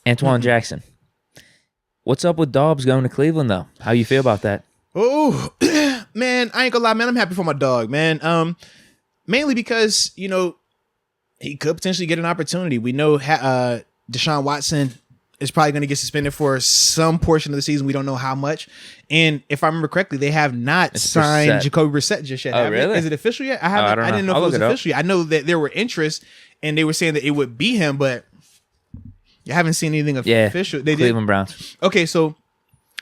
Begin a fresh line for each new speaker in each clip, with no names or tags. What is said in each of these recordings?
Antoine Jackson. What's up with Dobbs going to Cleveland, though? How you feel about that?
Oh, man, I ain't gonna lie, man. I'm happy for my dog, man. Mainly because, he could potentially get an opportunity. We know Deshaun Watson is probably going to get suspended for some portion of the season. We don't know how much. And if I remember correctly, they have not signed Jacoby Brissett just yet.
Oh, really?
Is it official yet? I didn't know if it was official yet. I know that there were interest, and they were saying that it would be him, but you haven't seen anything official. They
Cleveland Browns.
Okay, so,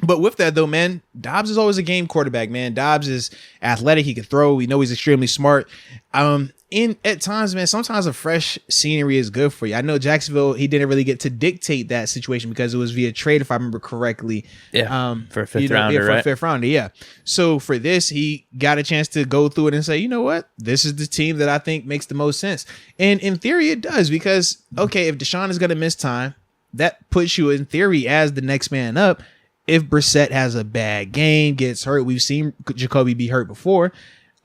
but with that though, man, Dobbs is always a game quarterback, man. Dobbs is athletic. He can throw. We know he's extremely smart. At times, man, sometimes a fresh scenery is good for you. I know Jacksonville, he didn't really get to dictate that situation because it was via trade, if I remember correctly.
Yeah, for a fifth rounder,
right? For a fifth rounder, yeah. So for this, he got a chance to go through it and say, you know what? This is the team that I think makes the most sense. And in theory, it does because, okay, if Deshaun is going to miss time, that puts you in theory as the next man up. If Brissett has a bad game, gets hurt, we've seen Jacoby be hurt before.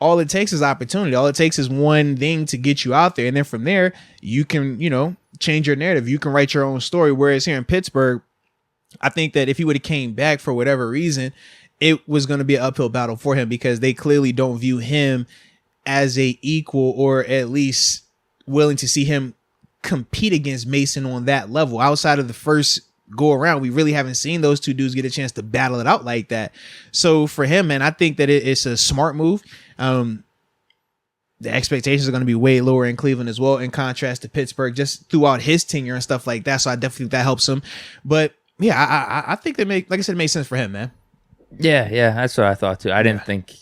All it takes is opportunity. All it takes is one thing to get you out there. And then from there, you can, change your narrative. You can write your own story. Whereas here in Pittsburgh, I think that if he would have came back for whatever reason, it was going to be an uphill battle for him because they clearly don't view him as a equal or at least willing to see him compete against Mason on that level. Outside of the first go around, we really haven't seen those two dudes get a chance to battle it out like that. So for him, man, I think that it's a smart move. The expectations are going to be way lower in Cleveland as well, in contrast to Pittsburgh, just throughout his tenure and stuff like that. So I definitely think that helps him. But yeah, I think that like I said, it makes sense for him, man.
Yeah, that's what I thought too. I didn't think.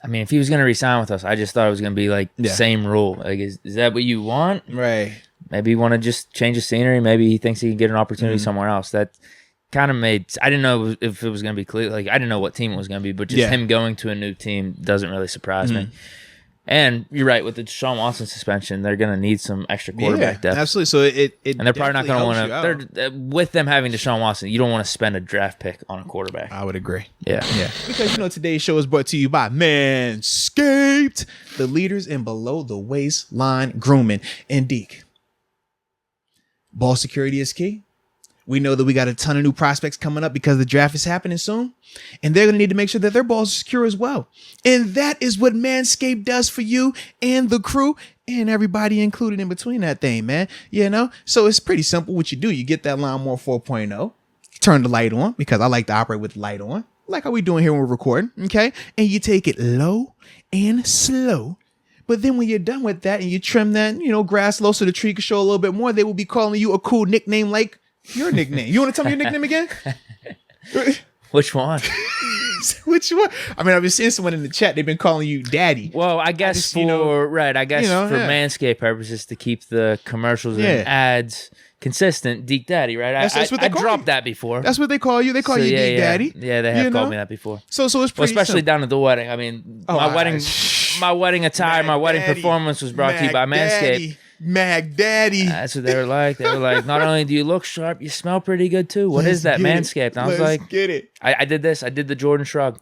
I mean, if he was going to resign with us, I just thought it was going to be like the same rule. Like, is that what you want?
Right.
Maybe you want to just change the scenery. Maybe he thinks he can get an opportunity somewhere else. That kind of made. I didn't know if it was going to be clear. Like, I didn't know what team it was going to be, but just him going to a new team doesn't really surprise me. And you're right, with the Deshaun Watson suspension, they're going to need some extra quarterback depth.
Absolutely. So it
and they're probably not going to want to. With them having Deshaun Watson, you don't want to spend a draft pick on a quarterback.
I would agree.
Yeah.
Because today's show is brought to you by Manscaped, the leaders in below the waistline grooming. And Deke, ball security is key. We know that we got a ton of new prospects coming up because the draft is happening soon, and they're going to need to make sure that their balls are secure as well. And that is what Manscaped does for you and the crew and everybody included in between that thing, man. So it's pretty simple. What you do, you get that Lawnmower 4.0, turn the light on because I like to operate with the light on, like how we doing here when we're recording, okay? And you take it low and slow. But then when you're done with that and you trim that, grass low so the tree can show a little bit more, they will be calling you a cool nickname like your nickname. You want to tell me your nickname again?
Which one?
Which one? I mean, I've been seeing someone in the chat. They've been calling you Daddy.
Well, I guess for Manscaped purposes to keep the commercials and ads consistent, Deke Daddy, right?
That's what they call
dropped
you.
that before.
That's what they call you. They call you Deke Daddy.
Yeah, they have called me that before.
So it's pretty
especially
simple.
down at the wedding. I mean, my wedding attire, my wedding performance was brought to you by Manscaped.
Mac Daddy.
That's what they were like. They were like, not only do you look sharp, you smell pretty good too. What is that, Manscaped? And I was like,
get it.
I did this. I did the Jordan shrug.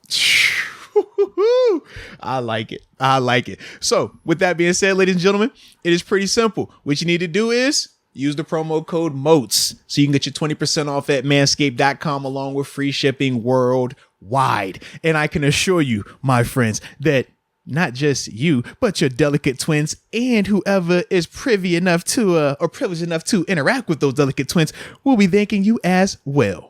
I like it. So with that being said, ladies and gentlemen, it is pretty simple. What you need to do is use the promo code MOATS so you can get your 20% off at manscaped.com along with free shipping worldwide. And I can assure you, my friends, that not just you, but your delicate twins and whoever is privileged enough to interact with those delicate twins will be thanking you as well.